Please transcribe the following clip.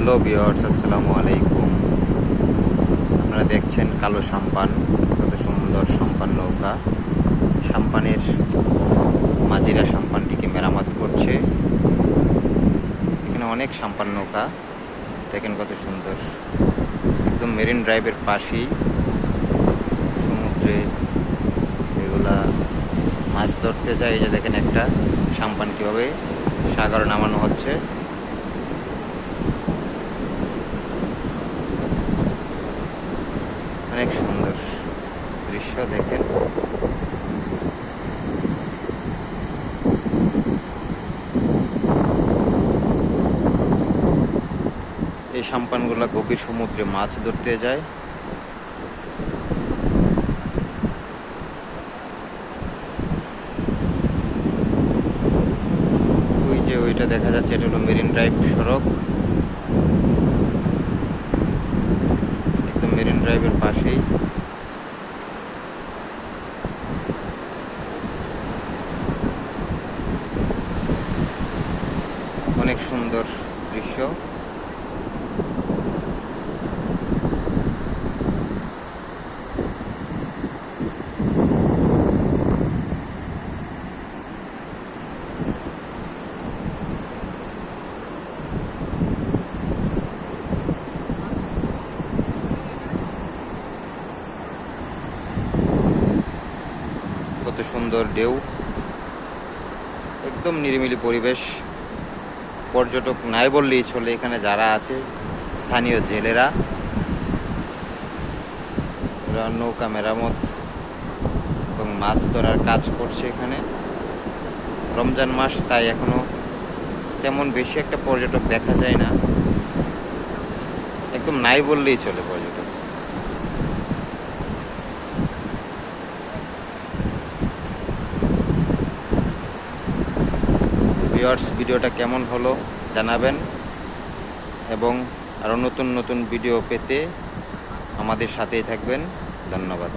Hello viewers, আসসালামু আলাইকুম। আপনারা দেখছেন কালো সাম্পান, কত সুন্দর সাম্পান নৌকা। সাম্পানের মাঝিরা সাম্পানটিকে মেরামত করছে। এখানে অনেক সাম্পান নৌকা, দেখেন কত সুন্দর। একদম মেরিন ড্রাইভের পাশেই সমুদ্রে এগুলা মাছ ধরতে যায়। এই যে দেখেন একটা সাম্পান কীভাবে সাগরে নামানো হচ্ছে। অনেক সুন্দর দৃশ্য দেখেন। এই সাম্পানগুলা গভীর সমুদ্রে মাছ ধরতে যায়। ওই যে ওইটা দেখা যাচ্ছে, এটা হলো মেরিন ড্রাইভ সড়ক। একদম মেরিন ড্রাইভের পাশেই। অনেক সুন্দর দৃশ্য। কত সুন্দর ঢেউ, একদম নিরিবিলি পরিবেশ। পর্যটক নাই বললেই চলে। এখানে যারা আছে স্থানীয় জেলেরা, ওরা নৌকা মেরামত এবং মাছ ধরার কাজ করছে এখানে। রমজান মাস, তাই এখনো তেমন বেশি একটা পর্যটক দেখা যায় না। একদম নাই বললেই চলে পর্যটক। ভিউয়ার্স, ভিডিওটা কেমন হলো জানাবেন, এবং আরও নতুন নতুন ভিডিও পেতে আমাদের সাথেই থাকবেন। ধন্যবাদ।